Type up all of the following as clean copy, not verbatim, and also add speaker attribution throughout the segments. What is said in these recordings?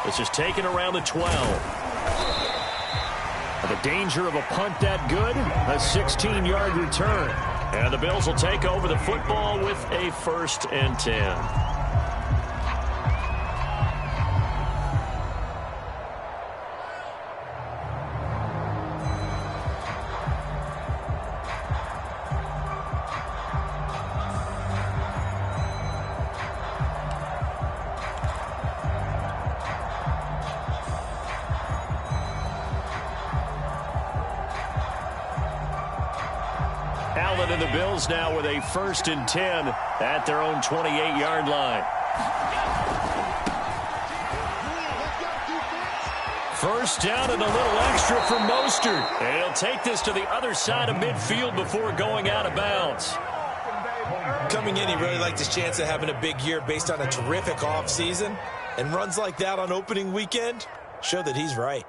Speaker 1: This is taken around the 12. The danger of a punt that good, a 16-yard return. And the Bills will take over the football with a 1st and 10. Allen and the Bills now with a 1st and 10 at their own 28-yard line. First down and a little extra for Mostert. And he'll take this to the other side of midfield before going out of bounds.
Speaker 2: Coming in, he really liked his chance of having a big year based on a terrific offseason. And runs like that on opening weekend show that he's right.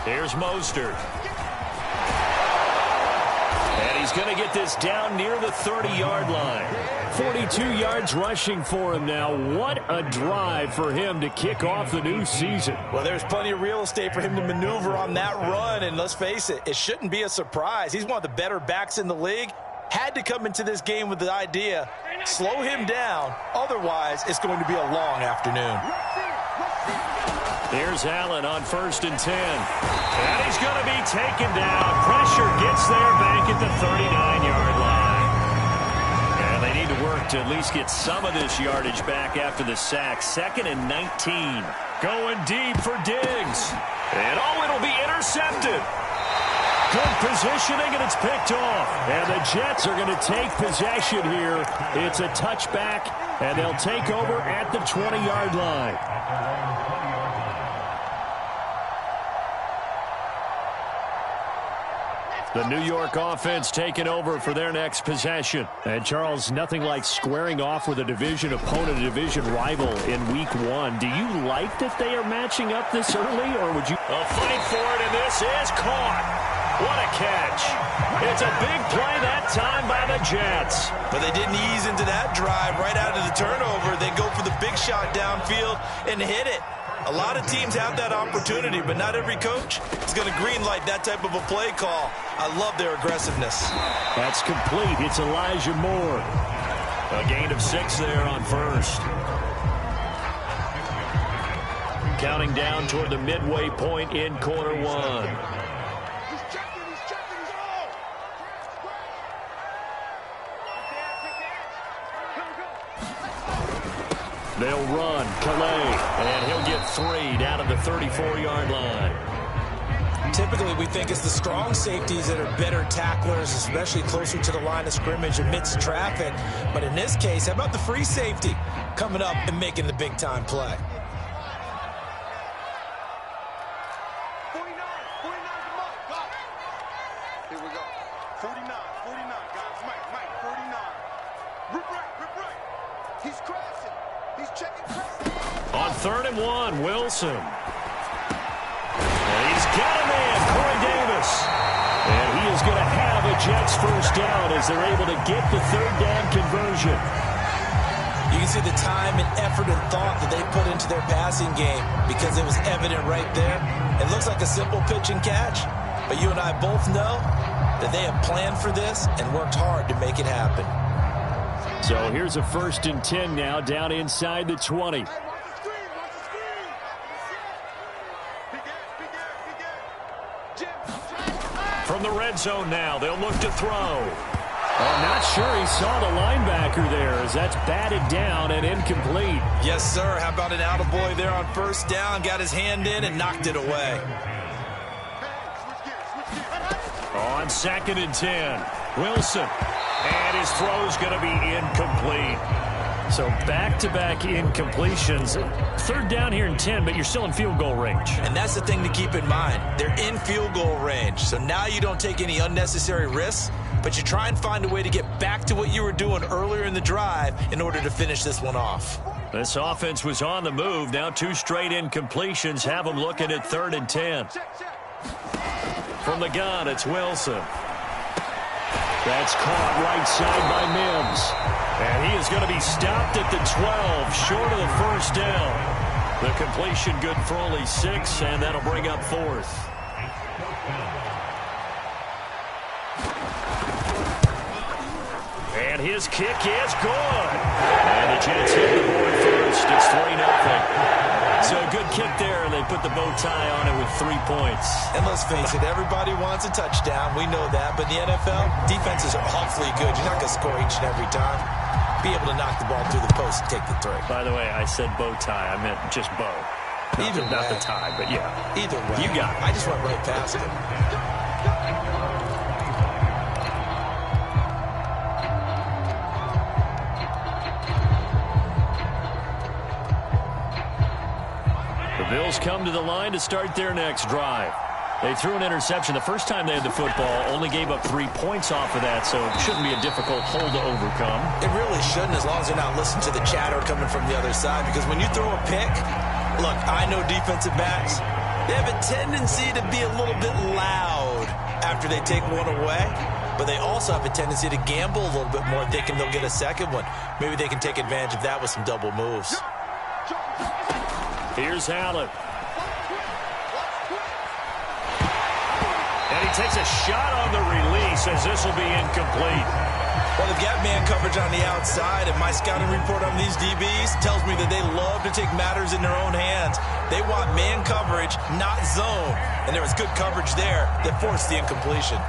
Speaker 1: Here's Mostert. And he's going to get this down near the 30-yard line. 42 yards rushing for him now. What a drive for him to kick off the new season.
Speaker 2: Well, there's plenty of real estate for him to maneuver on that run. And let's face it, it shouldn't be a surprise. He's one of the better backs in the league. Had to come into this game with the idea, slow him down. Otherwise, it's going to be a long afternoon.
Speaker 1: Here's Allen on 1st and 10. And he's going to be taken down. Pressure gets there back at the 39-yard line. And they need to work to at least get some of this yardage back after the sack. 2nd and 19. Going deep for Diggs. And it'll be intercepted. Good positioning, and it's picked off. And the Jets are going to take possession here. It's a touchback, and they'll take over at the 20-yard line. The New York offense taking over for their next possession. And, Charles, nothing like squaring off with a division opponent, a division rival in Week 1. Do you like that they are matching up this early, or would you? A fight for it, and this is caught. What a catch. It's a big play that time by the Jets.
Speaker 2: But they didn't ease into that drive right out of the turnover. They go for the big shot downfield and hit it. A lot of teams have that opportunity, but not every coach is going to greenlight that type of a play call. I love their aggressiveness.
Speaker 1: That's complete. It's Elijah Moore. A gain of 6 there on 1st. Counting down toward the midway point in quarter 1. They'll run, Calais, and he'll get 3 down at the 34-yard line.
Speaker 2: Typically, we think it's the strong safeties that are better tacklers, especially closer to the line of scrimmage amidst traffic. But in this case, how about the free safety coming up and making the big-time play?
Speaker 3: Here we go. 49, guys. Mike, 49. Rip right. He's crashing. He's checking pressing.
Speaker 1: On 3rd and 1, Wilson. And he's got a man, Corey Davis. And he is going to have a Jets 1st down as they're able to get the 3rd down conversion.
Speaker 2: You can see the time and effort and thought that they put into their passing game because it was evident right there. It looks like a simple pitch and catch, but you and I both know that they have planned for this and worked hard to make it happen.
Speaker 1: So here's a 1st and 10 now down inside the 20. From the red zone now, they'll look to throw. I'm not sure he saw the linebacker there as that's batted down and incomplete.
Speaker 2: Yes, sir. How about an attaboy there on 1st down? Got his hand in and knocked it away.
Speaker 1: On 2nd and 10, Wilson. And his throw's going to be incomplete. So back-to-back incompletions. 3rd down here and 10, but you're still in field goal range.
Speaker 2: And that's the thing to keep in mind. They're in field goal range. So now you don't take any unnecessary risks, but you try and find a way to get back to what you were doing earlier in the drive in order to finish this one off.
Speaker 1: This offense was on the move. Now 2 straight incompletions have them looking at 3rd and 10. From the gun, it's Wilson. That's caught right side by Mims. And he is going to be stopped at the 12, short of the first down. The completion good for only 6, and that'll bring up 4th. And his kick is good. And the Jets hit the board first. It's 3-0. So a good kick there, and they put the bow tie on it with 3 points.
Speaker 2: And let's face it, everybody wants a touchdown. We know that. But in the NFL, defenses are awfully good. You're not going to score each and every time. Be able to knock the ball through the post and take the 3.
Speaker 1: By the way, I said bow tie. I meant just bow. Not the tie, but yeah.
Speaker 2: Either way.
Speaker 1: You got it.
Speaker 2: I just went right past it.
Speaker 1: Bills come to the line to start their next drive. They threw an interception the first time they had the football, only gave up 3 points off of that, so it shouldn't be a difficult hole to overcome.
Speaker 2: It really shouldn't, as long as they're not listening to the chatter coming from the other side, because when you throw a pick, look, I know defensive backs, they have a tendency to be a little bit loud after they take one away, but they also have a tendency to gamble a little bit more, thinking they'll get a second one. Maybe they can take advantage of that with some double moves.
Speaker 1: Here's Allen. And he takes a shot on the release as this will be incomplete.
Speaker 2: Well, they've got man coverage on the outside, and my scouting report on these DBs tells me that they love to take matters in their own hands. They want man coverage, not zone. And there was good coverage there that forced the incompletion.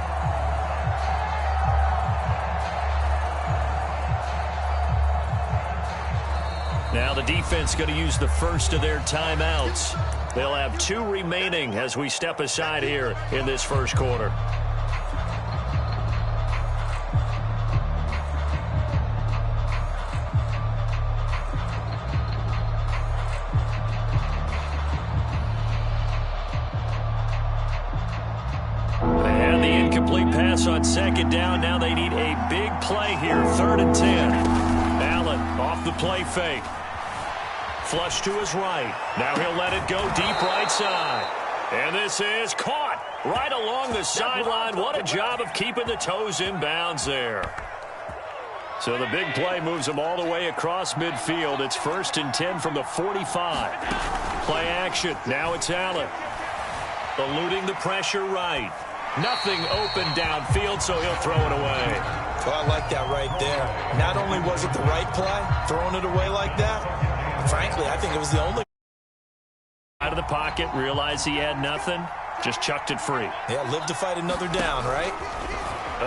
Speaker 1: Now the defense going to use the first of their timeouts. They'll have 2 remaining as we step aside here in this first quarter. And the incomplete pass on second down. Now they need a big play here, 3rd and 10. Allen off the play fake. Flush to his right. Now he'll let it go deep right side. And this is caught right along the sideline. What a job of keeping the toes in bounds there. So the big play moves them all the way across midfield. It's 1st and 10 from the 45. Play action. Now it's Allen. Eluding the pressure right. Nothing open downfield, so he'll throw it away.
Speaker 2: Well, I like that right there. Not only was it the right play, throwing it away like that, frankly, I think it was the only.
Speaker 1: Out of the pocket, realized he had nothing, just chucked it free.
Speaker 2: Yeah, live to fight another down, right?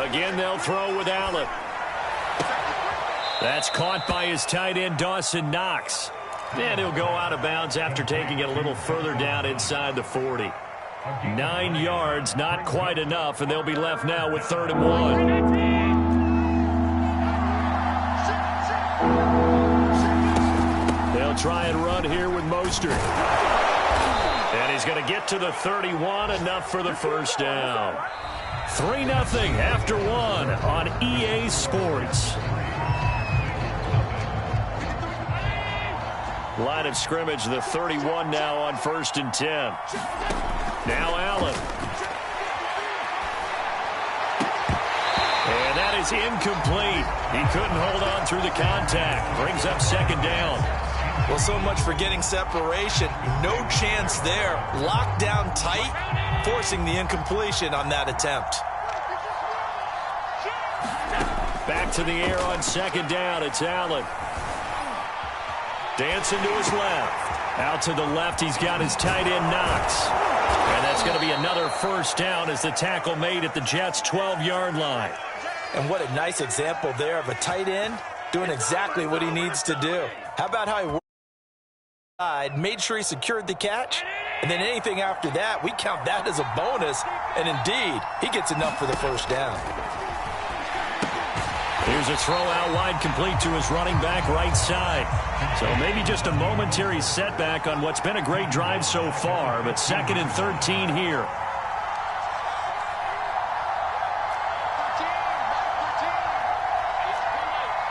Speaker 1: Again, they'll throw with Allen. That's caught by his tight end, Dawson Knox. And he'll go out of bounds after taking it a little further down inside the 40. 9 yards, not quite enough, and they'll be left now with 3rd and 1. They'll try and run here with Mostert. And he's going to get to the 31, enough for the first down. 3-0 after 1 on EA Sports. Line of scrimmage, the 31 now on 1st and 10. Now Allen. And that is incomplete. He couldn't hold on through the contact. Brings up 2nd down.
Speaker 2: Well, so much for getting separation. No chance there. Locked down tight, forcing the incompletion on that attempt.
Speaker 1: Back to the air on 2nd down. It's Allen. Dancing to his left. Out to the left, he's got his tight end, Knox. And that's going to be another first down as the tackle made at the Jets' 12-yard line.
Speaker 2: And what a nice example there of a tight end doing exactly what he needs to do. How about how he worked inside, made sure he secured the catch, and then anything after that, we count that as a bonus. And indeed, he gets enough for the first down.
Speaker 1: Here's a throw out wide, complete to his running back right side. So maybe just a momentary setback on what's been a great drive so far, but 2nd and 13 here.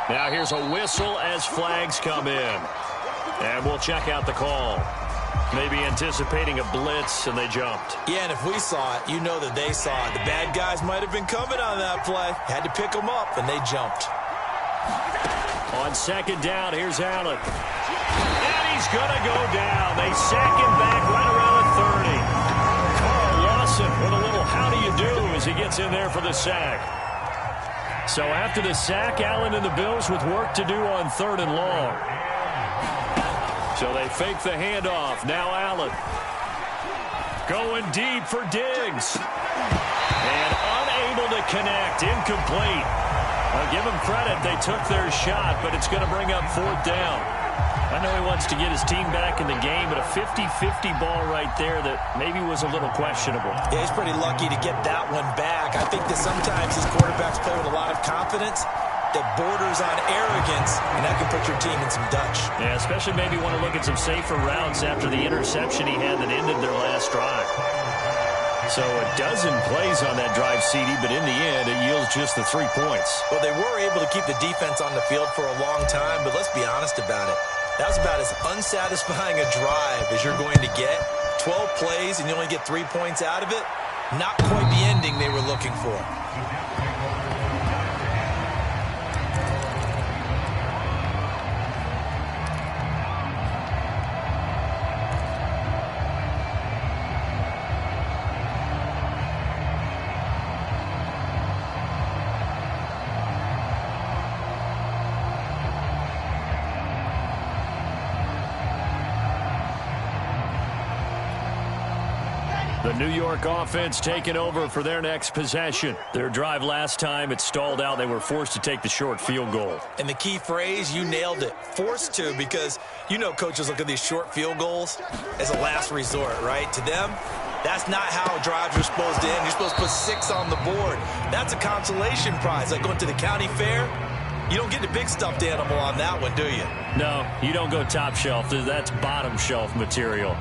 Speaker 1: Now here's a whistle as flags come in. And we'll check out the call. Maybe anticipating a blitz, and they jumped.
Speaker 2: Yeah, and if we saw it, you know that they saw it. The bad guys might have been coming on that play. Had to pick them up, and they jumped.
Speaker 1: On second down, here's Allen. And he's going to go down. They sack him back right around the 30. Carl Lawson with a little how do you do as he gets in there for the sack. So after the sack, Allen and the Bills with work to do on 3rd and long. So they fake the handoff. Now Allen. Going deep for Diggs. And unable to connect. Incomplete. I'll give them credit. They took their shot, but it's going to bring up 4th down. I know he wants to get his team back in the game, but a 50-50 ball right there that maybe was a little questionable.
Speaker 2: Yeah, he's pretty lucky to get that one back. I think that sometimes these quarterbacks play with a lot of confidence that borders on arrogance, and that can put your team in some Dutch.
Speaker 1: Yeah, especially maybe want to look at some safer routes after the interception he had that ended their last drive. So a dozen plays on that drive, CD, but in the end, it yields just the 3 points.
Speaker 2: Well, they were able to keep the defense on the field for a long time, but let's be honest about it. That was about as unsatisfying a drive as you're going to get. 12 plays, and you only get 3 points out of it. Not quite the ending they were looking for.
Speaker 1: The New York offense taking over for their next possession. Their drive last time, it stalled out. They were forced to take the short field goal.
Speaker 2: And the key phrase, you nailed it. Forced to, because you know coaches look at these short field goals as a last resort, right? To them, that's not how drives are supposed to end. You're supposed to put 6 on the board. That's a consolation prize. Like going to the county fair, you don't get the big stuffed animal on that one, do you?
Speaker 1: No, you don't go top shelf. That's bottom shelf material.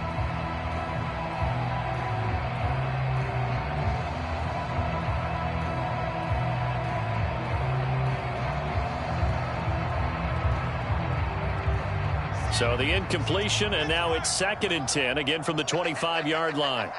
Speaker 1: So the incompletion, and now it's 2nd and 10, again from the 25-yard line.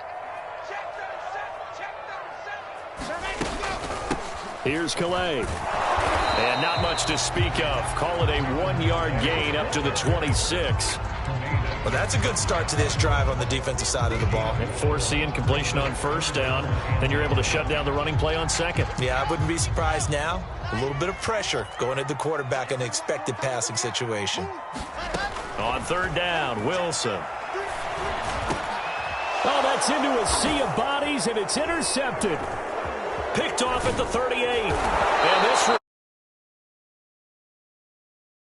Speaker 1: Here's Calais. And not much to speak of. Call it a 1-yard gain up to the 26.
Speaker 2: Well, that's a good start to this drive on the defensive side of the ball.
Speaker 1: And force the incompletion on 1st down. Then you're able to shut down the running play on 2nd.
Speaker 2: Yeah, I wouldn't be surprised now. A little bit of pressure going at the quarterback in an expected passing situation.
Speaker 1: On 3rd down, Wilson. Oh, that's into a sea of bodies, and it's intercepted. Picked off at the 38. And this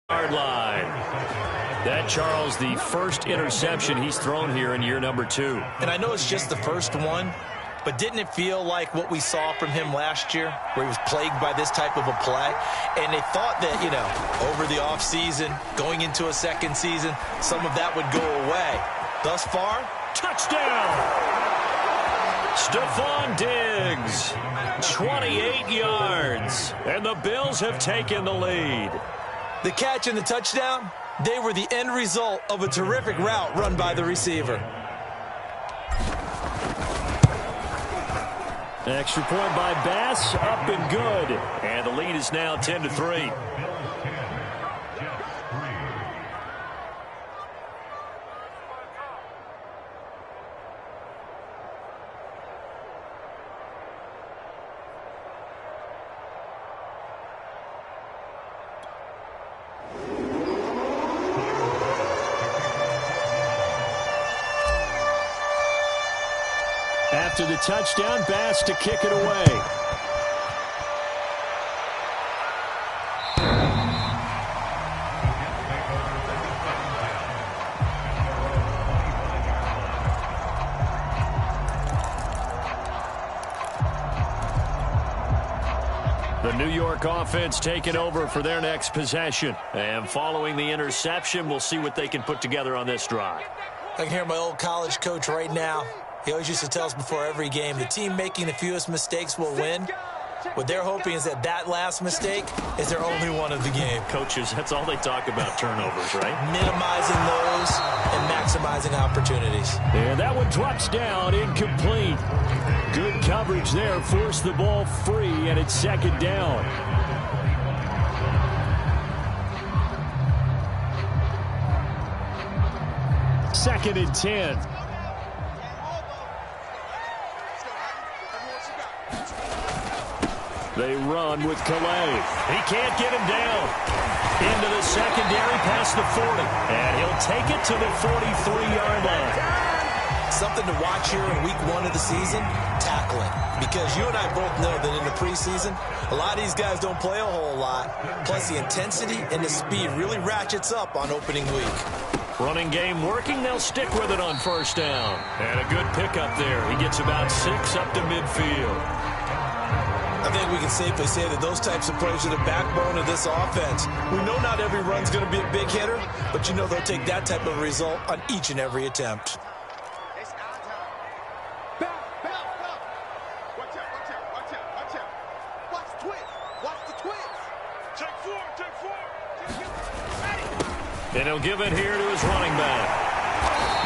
Speaker 1: yard line. That, Charles, the first interception he's thrown here in year number 2.
Speaker 2: And I know it's just the first one, but didn't it feel like what we saw from him last year, where he was plagued by this type of a play? And they thought that, you know, over the offseason, going into a 2nd season, some of that would go away. Thus far,
Speaker 1: touchdown! Stephon Diggs, 28 yards, and the Bills have taken the lead.
Speaker 2: The catch and the touchdown, they were the end result of a terrific route run by the receiver.
Speaker 1: Extra point by Bass, up and good. And the lead is now 10-3. After the touchdown, Bass to kick it away. The New York offense taking over for their next possession. And following the interception, we'll see what they can put together on this drive.
Speaker 2: I can hear my old college coach right now. He always used to tell us before every game, the team making the fewest mistakes will win. What they're hoping is that that last mistake is their only one of the game.
Speaker 1: Coaches, that's all they talk about, turnovers, right?
Speaker 2: Minimizing those and maximizing opportunities.
Speaker 1: And that one drops down, incomplete. Good coverage there, forced the ball free, and it's second down. Second and 10. They run with Calais. He can't get him down. Into the secondary past the 40. And he'll take it to the 43-yard line.
Speaker 2: Something to watch here in week 1 of the season, tackling. Because you and I both know that in the preseason, a lot of these guys don't play a whole lot. Plus the intensity and the speed really ratchets up on opening week.
Speaker 1: Running game working. They'll stick with it on first down. And a good pickup there. He gets about 6 up to midfield.
Speaker 2: I think we can safely say that those types of plays are the backbone of this offense. We know not every run's going to be a big hitter, but you know they'll take that type of result on each and every attempt.
Speaker 3: It's our time. Back. Watch out. Watch the twins. Take four.
Speaker 1: And he'll give it here to his running back.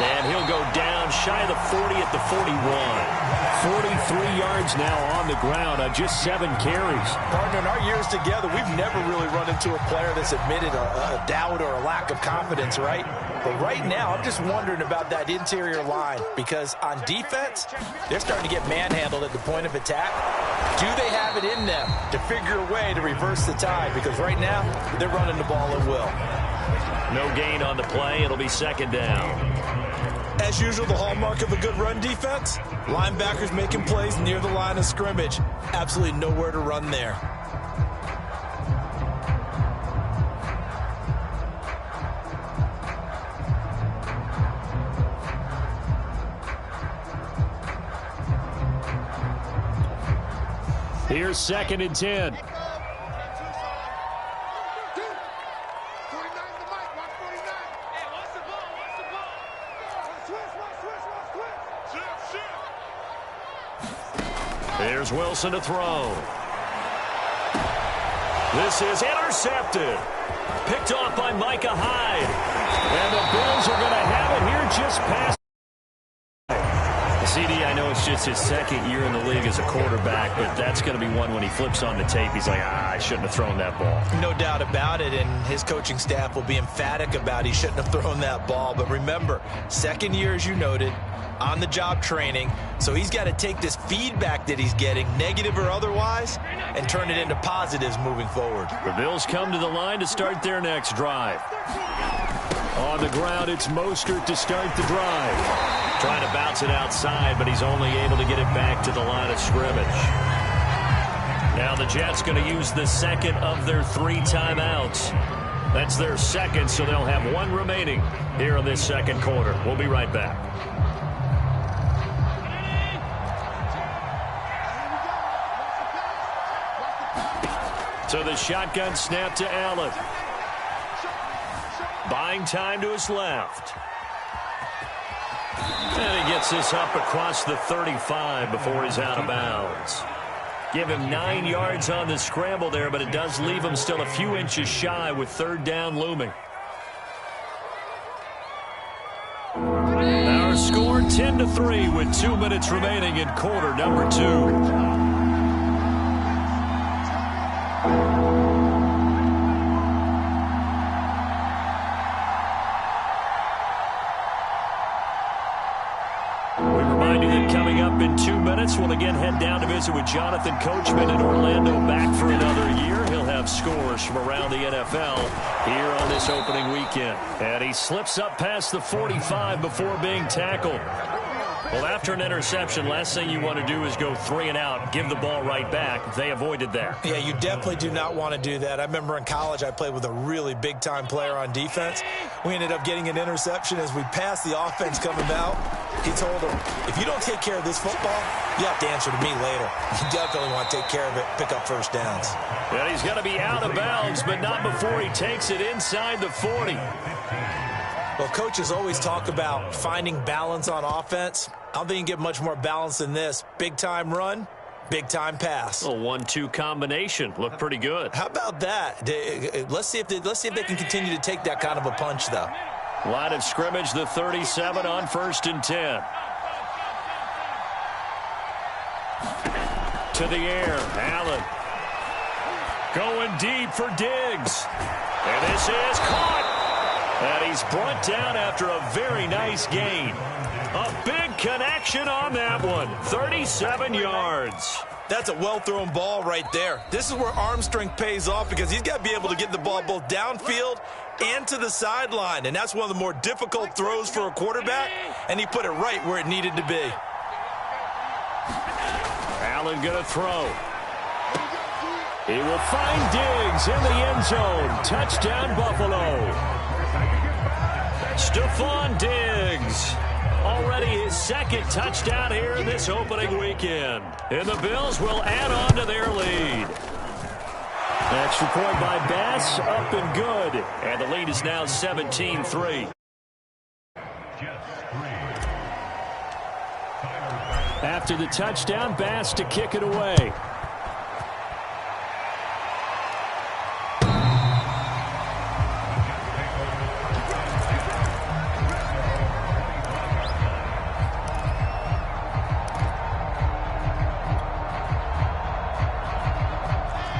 Speaker 1: And he'll go down shy of the 40 at the 41. 43 yards now on the ground on just 7 carries.
Speaker 2: Partner, in our years together, we've never really run into a player that's admitted a doubt or a lack of confidence, right? But right now, I'm just wondering about that interior line because on defense, they're starting to get manhandled at the point of attack. Do they have it in them to figure a way to reverse the tide? Because right now, they're running the ball at will.
Speaker 1: No gain on the play. It'll be second down.
Speaker 2: As usual, the hallmark of a good run defense, linebackers making plays near the line of scrimmage. Absolutely nowhere to run there.
Speaker 1: Here's second and 10. There's Wilson to throw. This is intercepted. Picked off by Micah Hyde. And the Bills are going to have it here just past. CD, I know it's just his second year in the league as a quarterback, but that's going to be one when he flips on the tape. He's like, I shouldn't have thrown that ball.
Speaker 2: No doubt about it, and his coaching staff will be emphatic about he shouldn't have thrown that ball. But remember, second year, as you noted, on-the-job training, so he's got to take this feedback that he's getting, negative or otherwise, and turn it into positives moving forward.
Speaker 1: The Bills come to the line to start their next drive. On the ground, it's Mostert to start the drive. Trying to bounce it outside, but he's only able to get it back to the line of scrimmage. Now the Jets going to use the second of their 3 timeouts. That's their second, so they'll have 1 remaining here in this second quarter. We'll be right back. So the shotgun snap to Allen. Buying time to his left. And he gets this up across the 35 before he's out of bounds. Give him 9 yards on the scramble there, but it does leave him still a few inches shy with third down looming. Our score 10-3 with 2 minutes remaining in quarter number 2. In 2 minutes, we'll again head down to visit with Jonathan Coachman in Orlando, back for another year. He'll have scores from around the NFL here on this opening weekend. And he slips up past the 45 before being tackled. Well, after an interception, last thing you want to do is go 3 and out, give the ball right back. They avoided that.
Speaker 2: Yeah, you definitely do not want to do that. I remember in college I played with a really big-time player on defense. We ended up getting an interception as we passed the offense coming out. He told him, if you don't take care of this football, you have to answer to me later. You definitely want to take care of it, pick up first downs.
Speaker 1: And he's going to be out of bounds, but not before he takes it inside the 40.
Speaker 2: Well, coaches always talk about finding balance on offense. I don't think you can get much more balance than this. Big-time run, Big-time pass.
Speaker 1: A 1-2 combination. Looked pretty good.
Speaker 2: How about that? Let's see if they can continue to take that kind of a punch, though.
Speaker 1: Line of scrimmage, the 37 on 1st and 10. To the air, Allen. Going deep for Diggs. And this is caught. And he's brought down after a very nice gain. A big connection on that one. 37 yards.
Speaker 2: That's a well-thrown ball right there. This is where arm strength pays off because he's got to be able to get the ball both downfield and to the sideline. And that's one of the more difficult throws for a quarterback. And he put it right where it needed to be.
Speaker 1: Allen going to throw. He will find Diggs in the end zone. Touchdown, Buffalo. Stephon Diggs. Already his second touchdown here in this opening weekend. And the Bills will add on to their lead. Extra point by Bass, up and good. And the lead is now 17-3. After the touchdown, Bass to kick it away.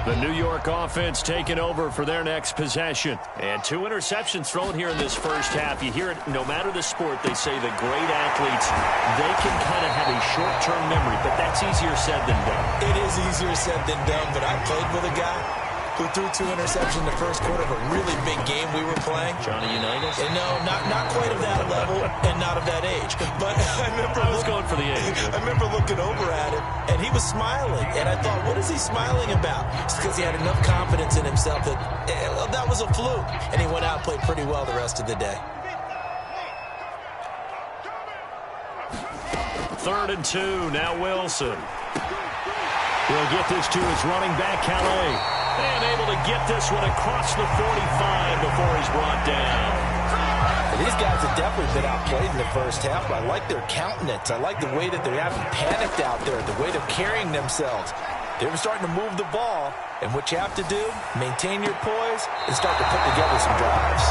Speaker 1: The New York offense taking over for their next possession. And 2 interceptions thrown here in this first half. You hear it no matter the sport, they say the great athletes, they can kind of have a short-term memory, but that's easier said than done.
Speaker 2: It is easier said than done, but I played with a guy who threw 2 interceptions in the first quarter of a really big game we were playing.
Speaker 1: Johnny Unitas?
Speaker 2: And no, not quite of that level and not of that age. But I
Speaker 1: was going for the age.
Speaker 2: I remember looking over at him, and he was smiling. And I thought, what is he smiling about? It's because he had enough confidence in himself that that was a fluke. And he went out and played pretty well the rest of the day.
Speaker 1: 3rd and 2, now Wilson. He'll get this to his running back, Calais. And able to get this one across the 45 before he's brought down.
Speaker 2: These guys have definitely been outplayed in the first half, but I like their countenance. I like the way that they haven't panicked out there, the way they're carrying themselves. They're starting to move the ball, and what you have to do, maintain your poise and start to put together some drives.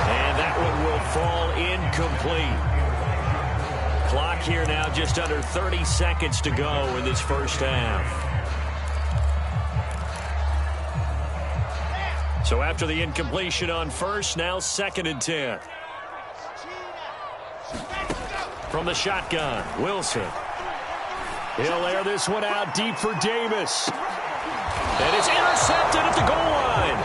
Speaker 1: And that one will fall incomplete. Clock here now just under 30 seconds to go in this first half. So after the incompletion on first, now 2nd and 10. From the shotgun, Wilson. He'll air this one out deep for Davis. And it's intercepted at the goal line.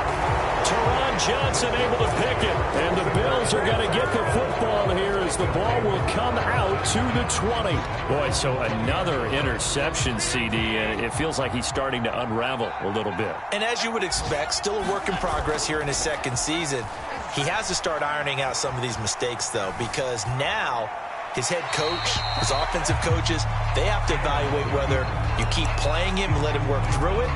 Speaker 1: Teron Johnson able to pick it. And the Bills are going to get the football here as the ball will come out to the 20. Boy, so another interception, CD, and it feels like he's starting to unravel a little bit.
Speaker 2: And as you would expect, still a work in progress here in his second season. He has to start ironing out some of these mistakes, though, because now his head coach, his offensive coaches, they have to evaluate whether you keep playing him and let him work through it,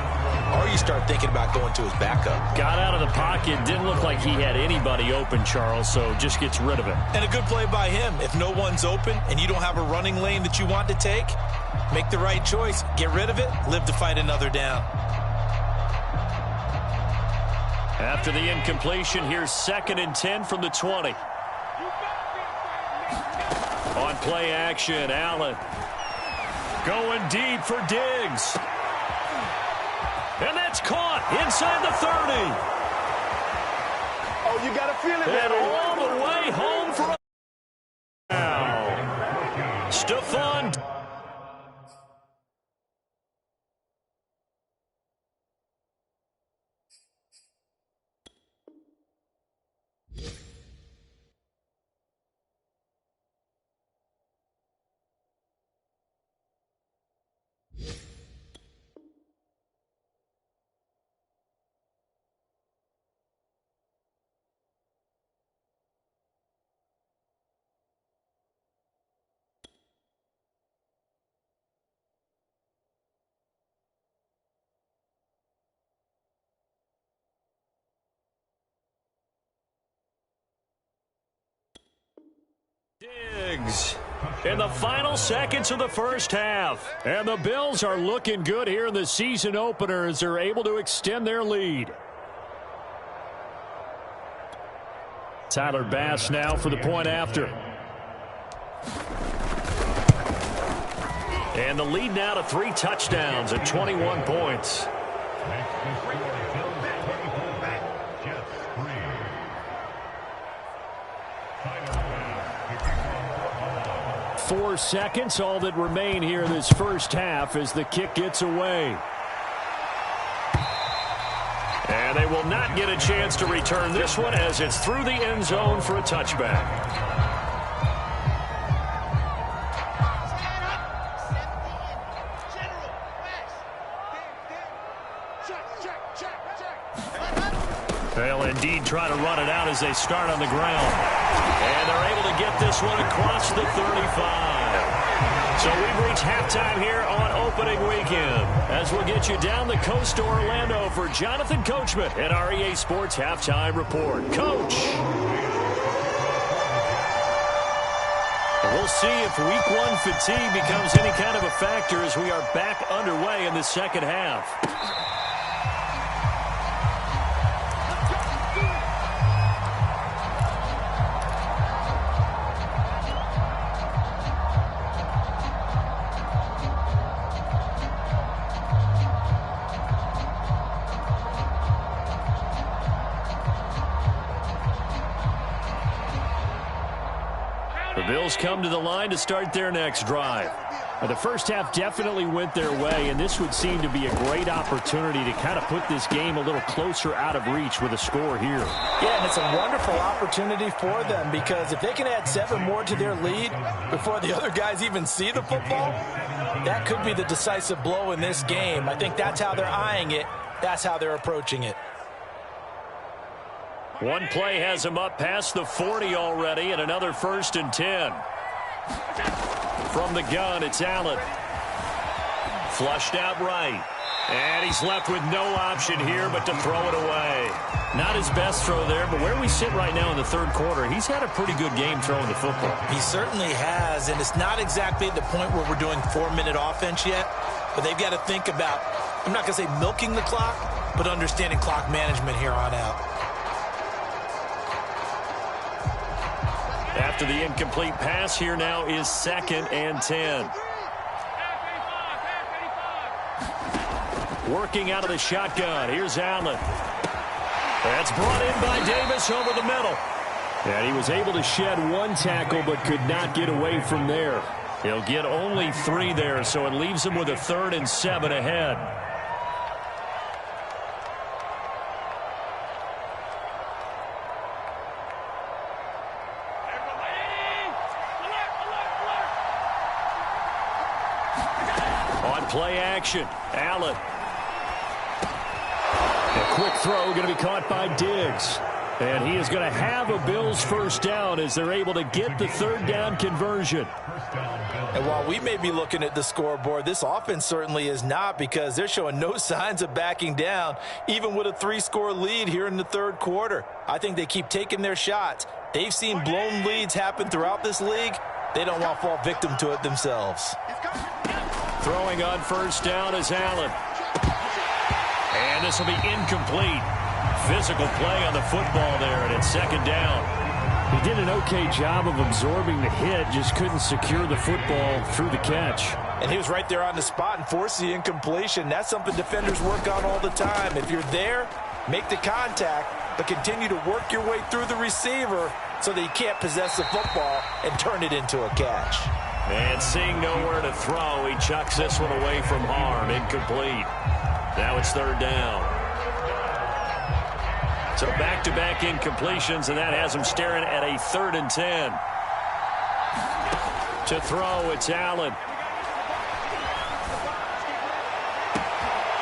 Speaker 2: or you start thinking about going to his backup.
Speaker 1: Got out of the pocket. Didn't look like he had anybody open, Charles, so just gets rid of it.
Speaker 2: And a good play by him. If no one's open and you don't have a running lane that you want to take, make the right choice. Get rid of it. Live to fight another down.
Speaker 1: After the incompletion, here's 2nd and 10 from the 20. On play action, Allen. Going deep for Diggs. And that's caught inside the 30.
Speaker 3: Oh, you got to feel it,
Speaker 1: And
Speaker 3: baby.
Speaker 1: all the way home for a now. Stephon. Diggs in the final seconds of the first half. And the Bills are looking good here in the season opener as they're able to extend their lead. Tyler Bass now for the point after. And the lead now to 3 touchdowns at 21 points. 4 seconds, all that remain here in this first half as the kick gets away. And they will not get a chance to return this one as it's through the end zone for a touchback. They'll indeed try to run it out as they start on the ground. And they're able to get this one across the 35. So we've reached halftime here on opening weekend as we'll get you down the coast to Orlando for Jonathan Coachman at our EA Sports Halftime Report. Coach. We'll see if week 1 fatigue becomes any kind of a factor as we are back underway in the second half. The Bills come to the line to start their next drive. The first half definitely went their way, and this would seem to be a great opportunity to kind of put this game a little closer out of reach with a score here.
Speaker 2: Yeah, and it's a wonderful opportunity for them because if they can add 7 more to their lead before the other guys even see the football, that could be the decisive blow in this game. I think that's how they're eyeing it. That's how they're approaching it.
Speaker 1: One play has him up past the 40 already, and another 1st and 10. From the gun, it's Allen. Flushed out right. And he's left with no option here but to throw it away. Not his best throw there, but where we sit right now in the third quarter, he's had a pretty good game throwing the football.
Speaker 2: He certainly has, and it's not exactly at the point where we're doing 4-minute offense yet, but they've got to think about, I'm not going to say milking the clock, but understanding clock management here on out.
Speaker 1: After the incomplete pass, here now is 2nd and 10. Working out of the shotgun. Here's Allen. That's brought in by Davis over the middle. And he was able to shed 1 tackle but could not get away from there. He'll get only 3 there, so it leaves him with a 3rd and 7 ahead. Play action. Allen. A quick throw going to be caught by Diggs. And he is going to have a Bills first down as they're able to get the 3rd down conversion.
Speaker 2: And while we may be looking at the scoreboard, this offense certainly is not because they're showing no signs of backing down, even with a 3-score lead here in the third quarter. I think they keep taking their shots. They've seen blown leads happen throughout this league. They don't want to fall victim to it themselves.
Speaker 1: Throwing on 1st down is Allen. And this will be incomplete. Physical play on the football there, and it's 2nd down. He did an okay job of absorbing the hit, just couldn't secure the football through the catch.
Speaker 2: And he was right there on the spot and forced the incompletion. That's something defenders work on all the time. If you're there, make the contact, but continue to work your way through the receiver so that you can't possess the football and turn it into a catch.
Speaker 1: And seeing nowhere to throw, he chucks this one away from harm. Incomplete. Now it's 3rd down. So back-to-back incompletions, and that has him staring at a 3rd and 10. To throw, it's Allen.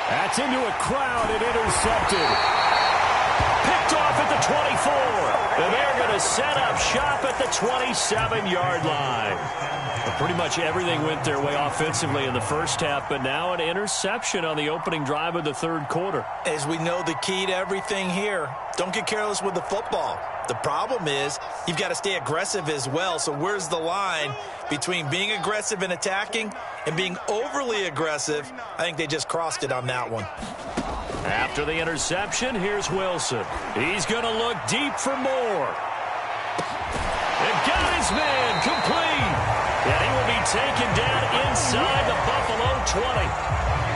Speaker 1: That's into a crowd and intercepted. Picked off at the 24. And they're going to set up shop at the 27-yard line. Pretty much everything went their way offensively in the first half, but now an interception on the opening drive of the third quarter.
Speaker 2: As we know, the key to everything here, don't get careless with the football. The problem is you've got to stay aggressive as well. So where's the line between being aggressive and attacking and being overly aggressive? I think they just crossed it on that one.
Speaker 1: After the interception, here's Wilson. He's going to look deep for more. And got his man complete. And he will be taken down inside the Buffalo 20.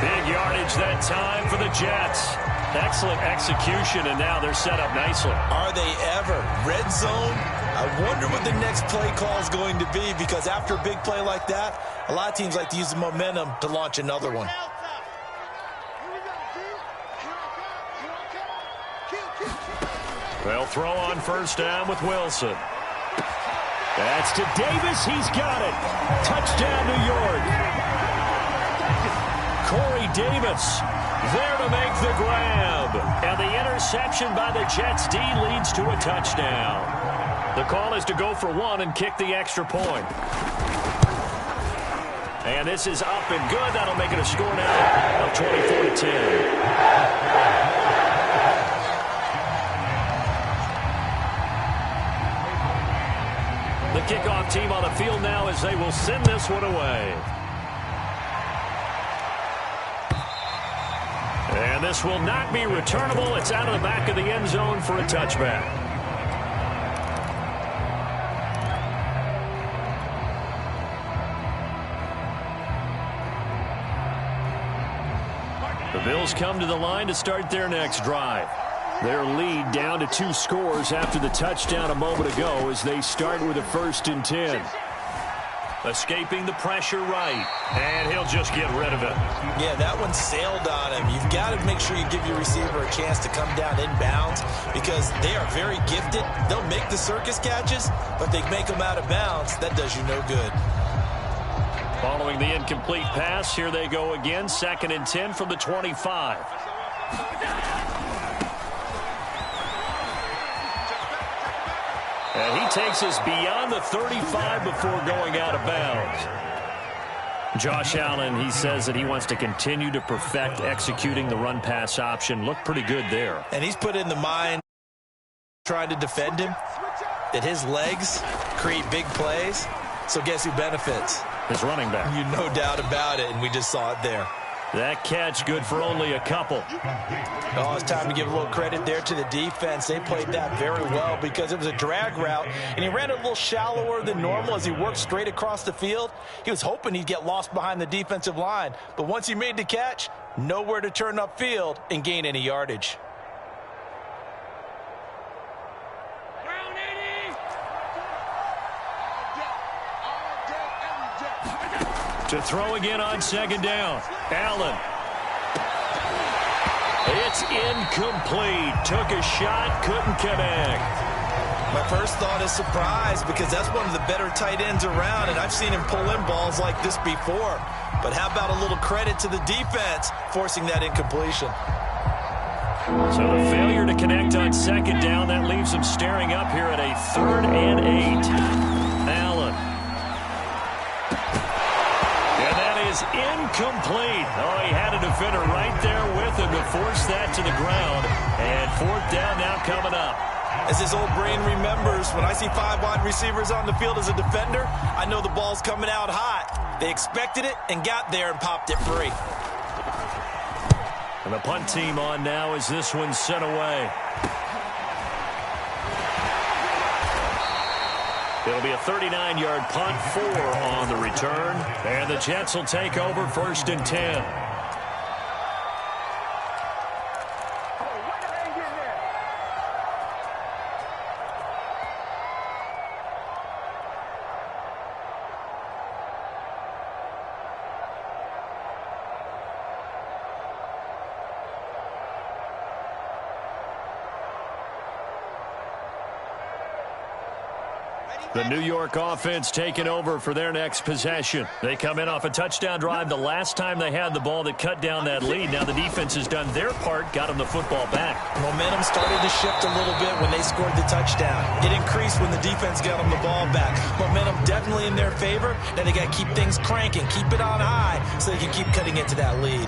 Speaker 1: Big yardage that time for the Jets. Excellent execution, and now they're set up nicely.
Speaker 2: Are they ever? Red zone? I wonder what the next play call is going to be, because after a big play like that, a lot of teams like to use the momentum to launch another one.
Speaker 1: They'll throw on first down with Wilson. That's to Davis. He's got it. Touchdown, New York. Corey Davis there to make the grab. And the interception by the Jets D leads to a touchdown. The call is to go for one and kick the extra point. And this is up and good. That'll make it a score now of 24-10. The kickoff team on the field now as they will send this one away. And this will not be returnable. It's out of the back of the end zone for a touchback. The Bills come to the line to start their next drive. Their lead down to 2 scores after the touchdown a moment ago as they start with a 1st and 10. Escaping the pressure right, and he'll just get rid of it.
Speaker 2: Yeah, that one sailed on him. You've got to make sure you give your receiver a chance to come down inbounds because they are very gifted. They'll make the circus catches, but they make them out of bounds. That does you no good.
Speaker 1: Following the incomplete pass, here they go again. 2nd and 10 from the 25. And he takes us beyond the 35 before going out of bounds. Josh Allen, he says that he wants to continue to perfect executing the run-pass option. Looked pretty good there.
Speaker 2: And he's put in the mind trying to defend him that his legs create big plays. So guess who benefits?
Speaker 1: His running back.
Speaker 2: You no doubt about it, and we just saw it there.
Speaker 1: That catch good for only a couple.
Speaker 2: Oh, it's time to give a little credit there to the defense. They played that very well because it was a drag route, and he ran a little shallower than normal as he worked straight across the field. He was hoping he'd get lost behind the defensive line, but once he made the catch, nowhere to turn upfield and gain any yardage.
Speaker 1: To throw again on 2nd down. Allen. It's incomplete. Took a shot, couldn't connect.
Speaker 2: My first thought is surprise because that's one of the better tight ends around, and I've seen him pull in balls like this before. But how about a little credit to the defense forcing that incompletion?
Speaker 1: So the failure to connect on 2nd down, that leaves him staring up here at a 3rd and 8. Allen. Incomplete. Oh, he had a defender right there with him to force that to the ground. And 4th down now coming up.
Speaker 2: As his old brain remembers, when I see 5 wide receivers on the field as a defender, I know the ball's coming out hot. They expected it and got there and popped it free.
Speaker 1: And the punt team on now as this one's sent away. It'll be a 39-yard punt, 4 on the return. And the Jets will take over 1st and 10. The New York offense taking over for their next possession. They come in off a touchdown drive the last time they had the ball that cut down that lead. Now the defense has done their part, got them the football back.
Speaker 2: Momentum started to shift a little bit when they scored the touchdown. It increased when the defense got them the ball back. Momentum definitely in their favor. Now they got to keep things cranking, keep it on high so they can keep cutting into that lead.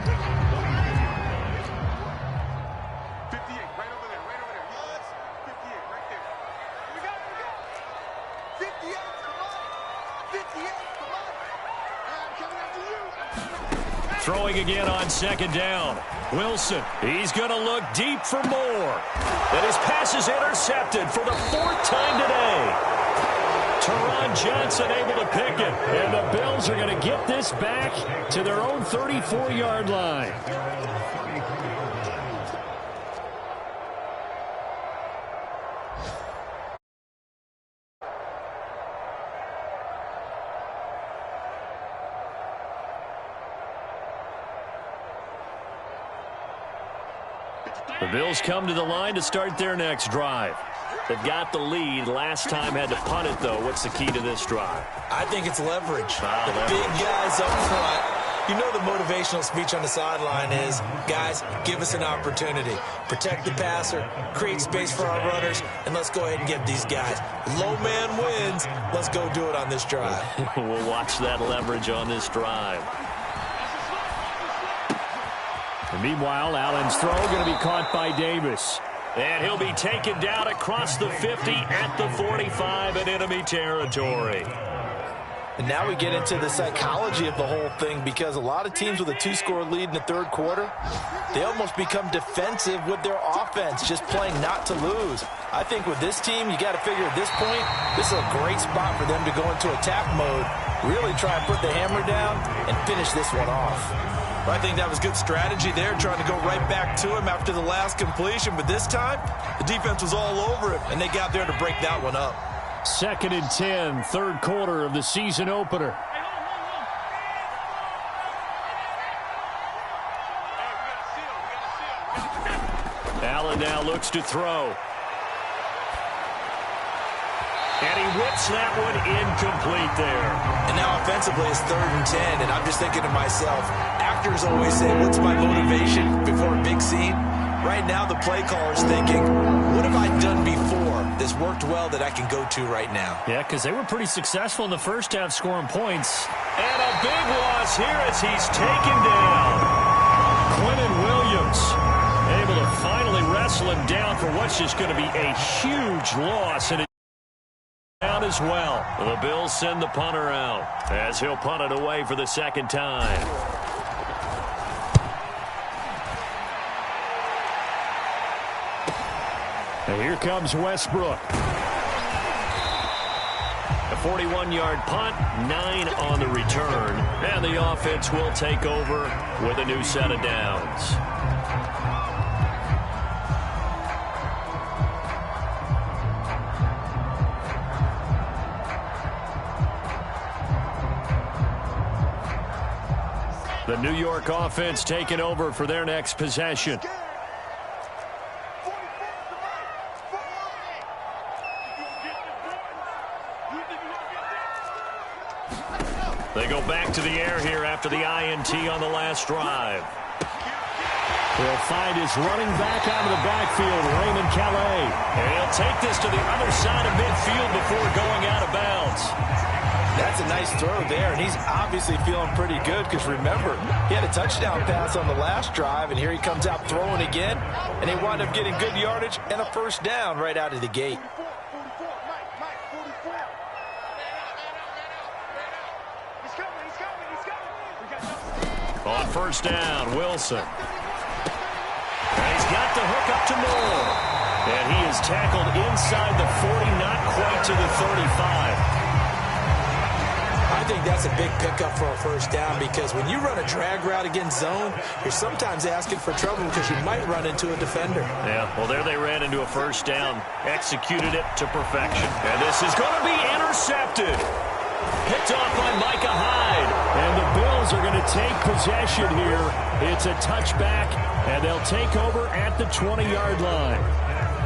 Speaker 1: Throwing again on second down. Wilson, he's going to look deep for more. And his pass is intercepted for the fourth time today. Teron Johnson able to pick it. And the Bills are going to get this back to their own 34-yard line. The Bills come to the line to start their next drive. They've got the lead. Last time had to punt it, though. What's the key to this drive?
Speaker 2: I think it's leverage. The big guys up front. You know the motivational speech on the sideline is, guys, give us an opportunity. Protect the passer, create space for our runners, and let's go ahead and get these guys. Low man wins. Let's go do it on this drive.
Speaker 1: We'll watch that leverage on this drive. And meanwhile, Allen's throw going to be caught by Davis. And he'll be taken down across the 50 at the 45 in enemy territory.
Speaker 2: And now we get into the psychology of the whole thing, because a lot of teams with a two-score lead in the third quarter, they almost become defensive with their offense, just playing not to lose. I think with this team, you got to figure at this point, this is a great spot for them to go into attack mode, really try and put the hammer down and finish this one off.
Speaker 4: I think that was good strategy there, trying to go right back to him after the last completion. But this time, the defense was all over him, and they got there to break that one up.
Speaker 1: 2nd and 10, third quarter of the season opener. Allen now looks to throw. And he whips that one incomplete there.
Speaker 2: And now offensively it's 3rd and 10, and I'm just thinking to myself, actors always say, what's my motivation before a big scene? Right now the play caller's thinking, what have I done before that's worked well that I can go to right now?
Speaker 1: Yeah, because they were pretty successful in the first half scoring points. And a big loss here as he's taken down. Quinnen Williams able to finally wrestle him down for what's just going to be a huge loss. And down as well. The Bills send the punter out as he'll punt it away for the second time. And here comes Westbrook. A 41-yard punt, 9 on the return. And the offense will take over with a new set of downs. The New York offense taking over for their next possession. They go back to the air here after the INT on the last drive. He'll find his running back out of the backfield, Raymond Calais. And he'll take this to the other side of midfield before going out of bounds.
Speaker 2: That's a nice throw there, and he's obviously feeling pretty good because, remember, he had a touchdown pass on the last drive, and here he comes out throwing again, and they wind up getting good yardage and a first down right out of the gate.
Speaker 1: On first down, Wilson. And he's got the hook up to Moore. And he is tackled inside the 40, not quite to the 35.
Speaker 2: I think that's a big pickup for a first down, because when you run a drag route against zone, you're sometimes asking for trouble because you might run into a defender.
Speaker 1: Yeah, well, there they ran into a first down. Executed it to perfection. And this is going to be intercepted. Picked off by Micah Hyde. And the Bills are going to take possession here. It's a touchback, and they'll take over at the 20-yard line.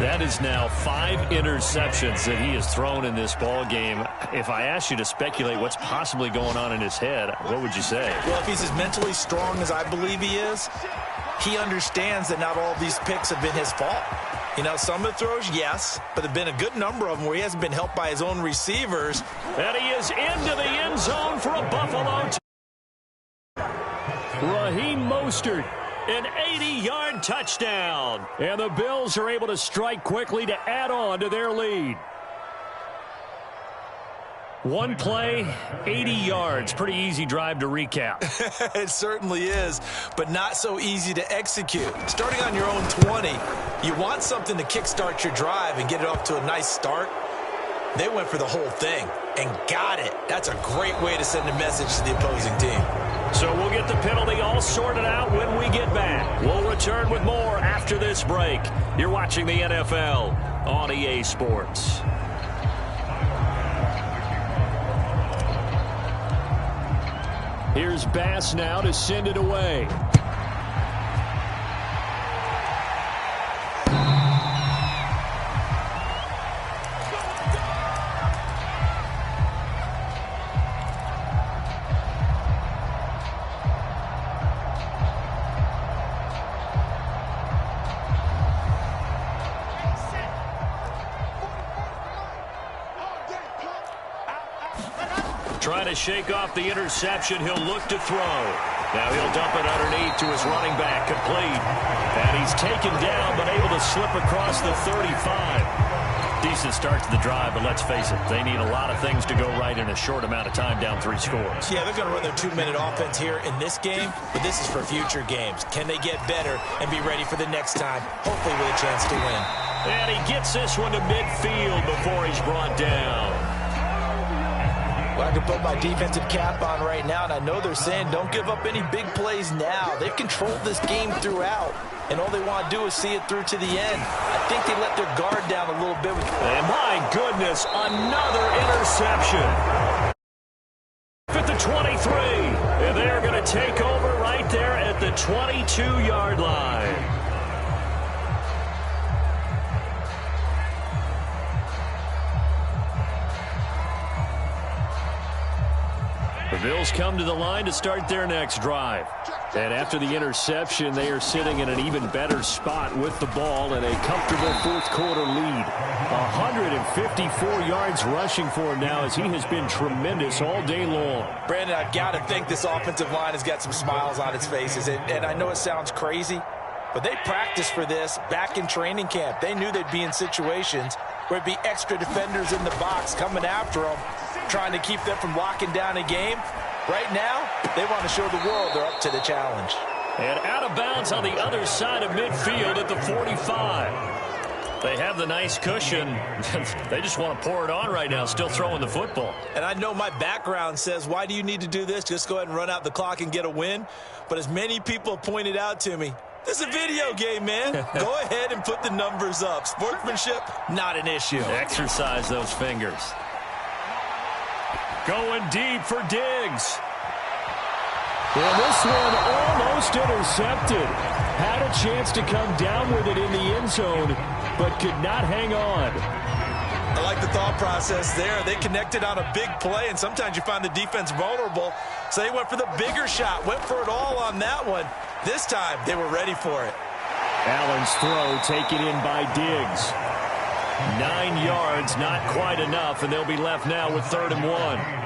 Speaker 1: That is now 5 interceptions that he has thrown in this ball game. If I asked you to speculate what's possibly going on in his head, what would you say?
Speaker 2: Well, if he's as mentally strong as I believe he is, he understands that not all of these picks have been his fault. You know, some of the throws, yes, but there have been a good number of them where he hasn't been helped by his own receivers.
Speaker 1: And he is into the end zone for a Buffalo. Raheem Mostert, an 80-yard touchdown. And the Bills are able to strike quickly to add on to their lead. One play, 80 yards. Pretty easy drive to recap.
Speaker 2: It certainly is, but not so easy to execute. Starting on your own 20, you want something to kickstart your drive and get it off to a nice start. They went for the whole thing and got it. That's a great way to send a message to the opposing team.
Speaker 1: So we'll get the penalty all sorted out when we get back. We'll return with more after this break. You're watching the NFL on EA Sports. Here's Bass now to send it away. Trying to shake off the interception. He'll look to throw. Now he'll dump it underneath to his running back. Complete. And he's taken down, but able to slip across the 35. Decent start to the drive, but let's face it, they need a lot of things to go right in a short amount of time, down 3 scores.
Speaker 2: Yeah, they're going to run their 2-minute offense here in this game, but this is for future games. Can they get better and be ready for the next time, hopefully with a chance to win?
Speaker 1: And he gets this one to midfield before he's brought down.
Speaker 2: Well, I can put my defensive cap on right now, and I know they're saying don't give up any big plays now. They've controlled this game throughout, and all they want to do is see it through to the end. I think they let their guard down a little bit.
Speaker 1: And my goodness, another interception. At the 23, and they're going to take over right there at the 22-yard line. The Bills come to the line to start their next drive. And after the interception, they are sitting in an even better spot with the ball and a comfortable fourth-quarter lead. 154 yards rushing for him now as he has been tremendous all day long.
Speaker 2: Brandon, I've got to think this offensive line has got some smiles on its faces. And I know it sounds crazy, but they practiced for this back in training camp. They knew they'd be in situations where it'd be extra defenders in the box coming after them, trying to keep them from locking down a game. Right now, they want to show the world they're up to the challenge.
Speaker 1: And out of bounds on the other side of midfield at the 45. They have the nice cushion. They just want to pour it on right now, still throwing the football.
Speaker 2: And I know my background says, why do you need to do this? Just go ahead and run out the clock and get a win. But as many people pointed out to me, this is a video game, man. Go ahead and put the numbers up. Sportsmanship, not an issue.
Speaker 1: Exercise those fingers. Going deep for Diggs. And this one almost intercepted. Had a chance to come down with it in the end zone, but could not hang on.
Speaker 2: I like the thought process there. They connected on a big play, and sometimes you find the defense vulnerable. So they went for the bigger shot, went for it all on that one. This time, they were ready for it.
Speaker 1: Allen's throw taken in by Diggs. 9 yards, not quite enough, and they'll be left now with 3rd and 1.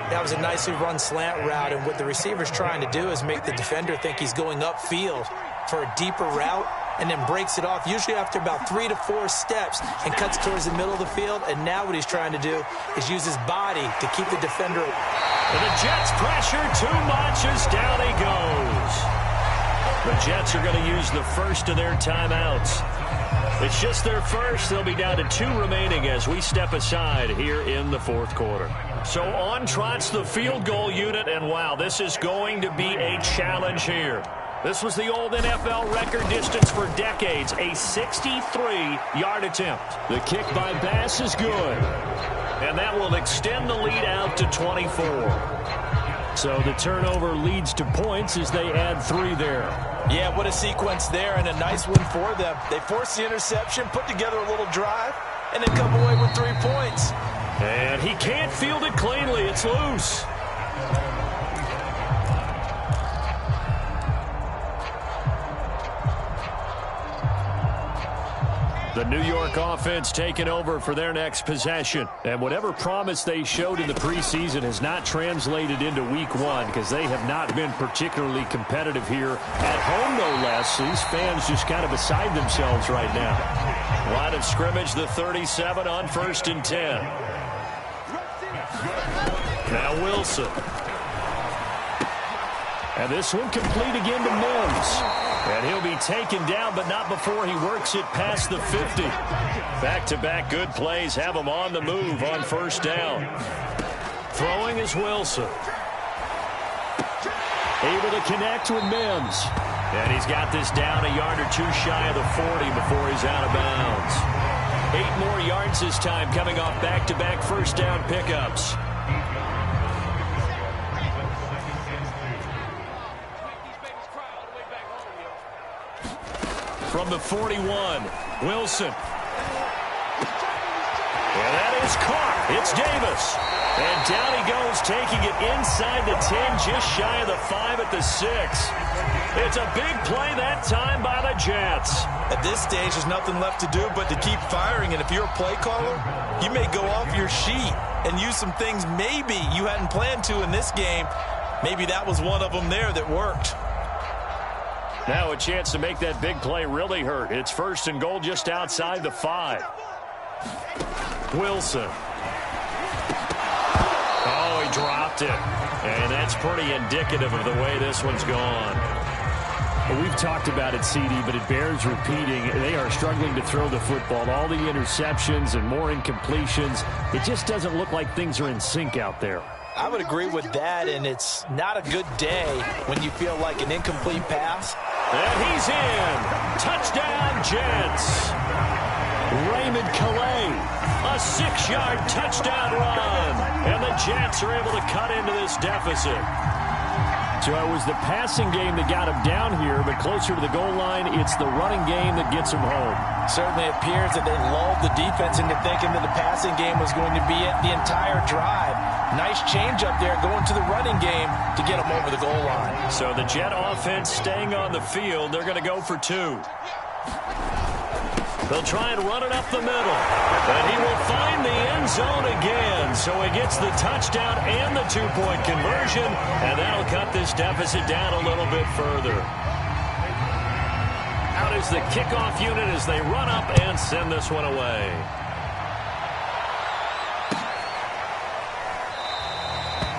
Speaker 2: That was a nicely run slant route, and what the receiver's trying to do is make the defender think he's going upfield for a deeper route, and then breaks it off, usually after about 3 to 4 steps, and cuts towards the middle of the field. And now what he's trying to do is use his body to keep the defender.
Speaker 1: And the Jets pressure too much as down he goes. The Jets are going to use the first of their timeouts. It's just their first. They'll be down to 2 remaining as we step aside here in the 4th quarter. So on trots the field goal unit, and wow, this is going to be a challenge here. This was the old NFL record distance for decades, a 63-yard attempt. The kick by Bass is good, and that will extend the lead out to 24. So the turnover leads to points as they add 3 there.
Speaker 2: Yeah, what a sequence there, and a nice win for them. They forced the interception, put together a little drive, and then come away with 3 points.
Speaker 1: And he can't field it cleanly. It's loose. The New York offense taking over for their next possession. And whatever promise they showed in the preseason has not translated into week 1 because they have not been particularly competitive here at home, no less. These fans just kind of beside themselves right now. Line of scrimmage, the 37 on 1st and 10. Now Wilson. And this one complete again to Mims. And he'll be taken down, but not before he works it past the 50. Back-to-back good plays have him on the move on 1st down. Throwing is Wilson. Able to connect with Mims. And he's got this down a yard or 2 shy of the 40 before he's out of bounds. 8 more yards this time coming off back-to-back 1st down pickups. From the 41, Wilson. And that is caught. It's Davis. And down he goes, taking it inside the 10, just shy of the 5 at the 6. It's a big play that time by the Jets.
Speaker 2: At this stage, there's nothing left to do but to keep firing. And if you're a play caller, you may go off your sheet and use some things maybe you hadn't planned to in this game. Maybe that was one of them there that worked.
Speaker 1: Now a chance to make that big play really hurt. It's 1st and goal just outside the 5. Wilson. Oh, he dropped it. And that's pretty indicative of the way this one's gone. Well, we've talked about it, CD, but it bears repeating. They are struggling to throw the football. All the interceptions and more incompletions. It just doesn't look like things are in sync out there.
Speaker 2: I would agree with that, and it's not a good day when you feel like an incomplete pass.
Speaker 1: And he's in. Touchdown, Jets. Raymond Calais, a 6-yard touchdown run. And the Jets are able to cut into this deficit. So it was the passing game that got him down here, but closer to the goal line, it's the running game that gets him home.
Speaker 2: Certainly appears that they lulled the defense into thinking that the passing game was going to be it the entire drive. Nice change up there going to the running game to get them over the goal line.
Speaker 1: So the Jet offense staying on the field. They're going to go for 2. They'll try and run it up the middle. And he will find the end zone again. So he gets the touchdown and the 2-point conversion. And that'll cut this deficit down a little bit further. Out is the kickoff unit as they run up and send this one away.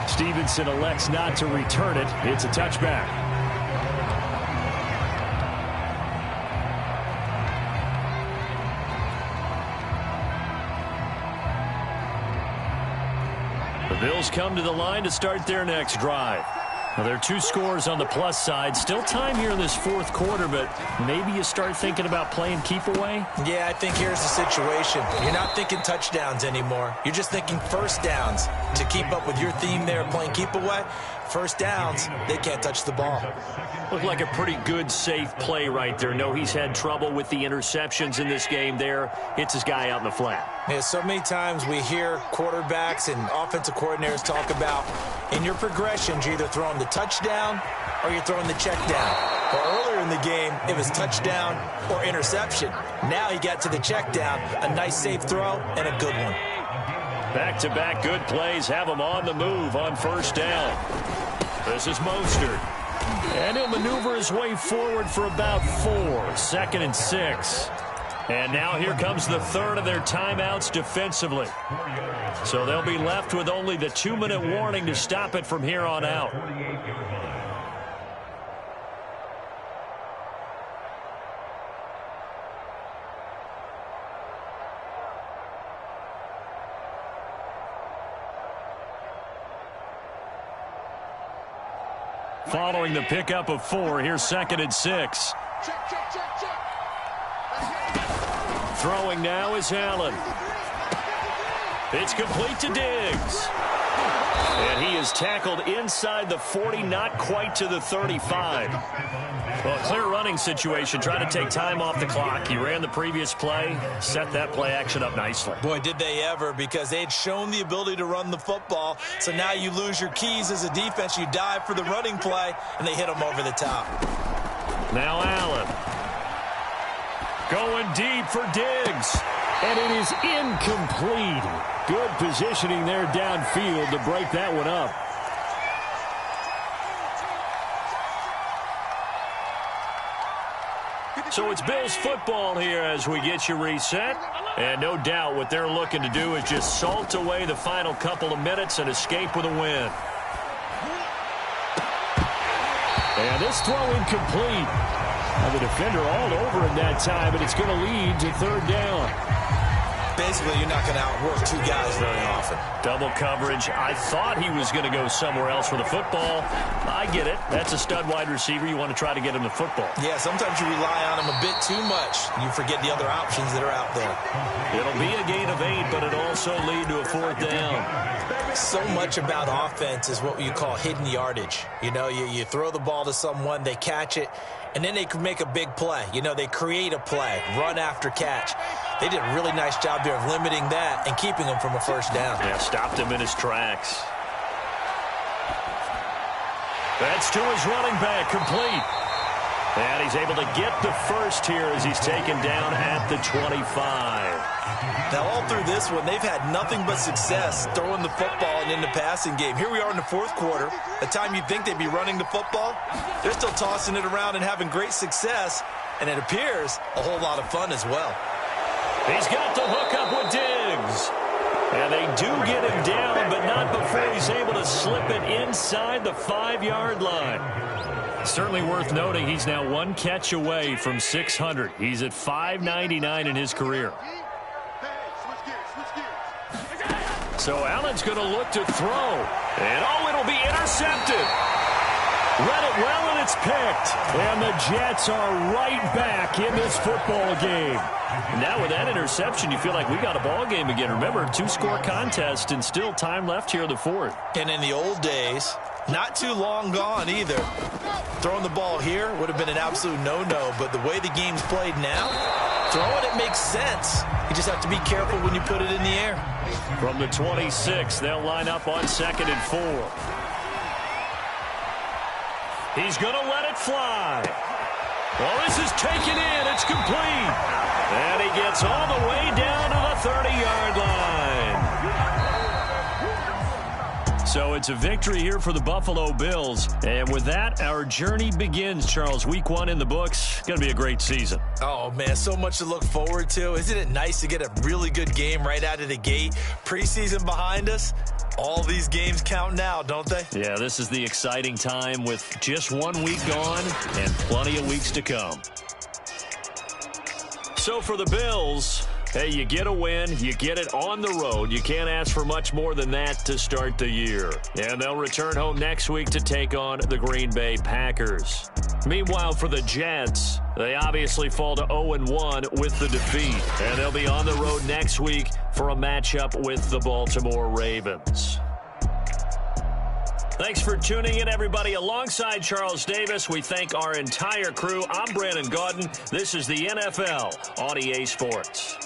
Speaker 1: Stevenson elects not to return it. It's a touchback. The Bills come to the line to start their next drive. Well, there are 2 scores on the plus side. Still time here in this 4th quarter, but maybe you start thinking about playing keep away?
Speaker 2: Yeah, I think here's the situation. You're not thinking touchdowns anymore. You're just thinking 1st downs. To keep up with your theme there, playing keep away, 1st downs, they can't touch the ball.
Speaker 1: Looked like a pretty good, safe play right there. No, he's had trouble with the interceptions in this game there. Hits his guy out in the flat.
Speaker 2: Yeah, so many times we hear quarterbacks and offensive coordinators talk about in your progressions, you're either throwing the touchdown or you're throwing the check down. Well, earlier in the game, it was touchdown or interception. Now he got to the check down, a nice safe throw and a good one.
Speaker 1: Back-to-back good plays have him on the move on 1st down. This is Mostert. And he'll maneuver his way forward for about 4. 2nd and 6. And now here comes the 3rd of their timeouts defensively. So they'll be left with only the 2-minute warning to stop it from here on out. Following the pickup of 4, here's 2nd and 6. Throwing now is Allen. It's complete to Diggs. And he is tackled inside the 40, not quite to the 35. Well, clear running situation. Try to take time off the clock. He ran the previous play, set that play action up nicely.
Speaker 2: Boy, did they ever, because they'd shown the ability to run the football. So now you lose your keys as a defense. You dive for the running play, and they hit him over the top.
Speaker 1: Now Allen. Going deep for Diggs. And it is incomplete. Good positioning there downfield to break that one up. So it's Bills football here as we get you reset. And no doubt what they're looking to do is just salt away the final couple of minutes and escape with a win. And this throw incomplete. And the defender all over it that time, and it's going to lead to third down.
Speaker 2: Basically, you're not going to outwork two guys very often.
Speaker 1: Double coverage. I thought he was going to go somewhere else for the football. I get it. That's a stud wide receiver. You want to try to get him the football.
Speaker 2: Yeah, sometimes you rely on him a bit too much. You forget the other options that are out there.
Speaker 1: It'll be a gain of 8, but it'll also lead to a fourth down.
Speaker 2: So much about offense is what you call hidden yardage. You know, you throw the ball to someone, they catch it, and then they can make a big play. You know, they create a play, run after catch. They did a really nice job there of limiting that and keeping him from a first down.
Speaker 1: Yeah, stopped him in his tracks. That's to his running back, complete. And he's able to get the first here as he's taken down at the 25.
Speaker 2: Now, all through this one, they've had nothing but success throwing the football and in the passing game. Here we are in the fourth quarter. The time you'd think they'd be running the football, they're still tossing it around and having great success. And it appears a whole lot of fun as well.
Speaker 1: He's got the hook up with Diggs. And they do get him down, but not before he's able to slip it inside the 5-yard line. Certainly worth noting he's now one catch away from 600. He's at 599 in his career. So Allen's going to look to throw. And, oh, it'll be intercepted. Read it well, and it's picked. And the Jets are right back in this football game. Now with that interception, you feel like we got a ball game again. Remember, 2-score contest and still time left here in the fourth.
Speaker 2: And in the old days, not too long gone either, throwing the ball here would have been an absolute no-no. But the way the game's played now, throwing it makes sense. You just have to be careful when you put it in the air.
Speaker 1: From the 26, they'll line up on 2nd and 4. He's going to let it fly. Well, this is taken in. It's complete. And he gets all the way down to the 30-yard line. So it's a victory here for the Buffalo Bills. And with that, our journey begins, Charles. Week 1 in the books. Going to be a great season.
Speaker 2: Oh, man, so much to look forward to. Isn't it nice to get a really good game right out of the gate? Preseason behind us. All these games count now, don't they?
Speaker 1: Yeah, this is the exciting time with just 1 week gone and plenty of weeks to come. So for the Bills, hey, you get a win, you get it on the road. You can't ask for much more than that to start the year. And they'll return home next week to take on the Green Bay Packers. Meanwhile, for the Jets, they obviously fall to 0-1 with the defeat. And they'll be on the road next week for a matchup with the Baltimore Ravens. Thanks for tuning in, everybody. Alongside Charles Davis, we thank our entire crew. I'm Brandon Gaudin. This is the NFL on EA Sports.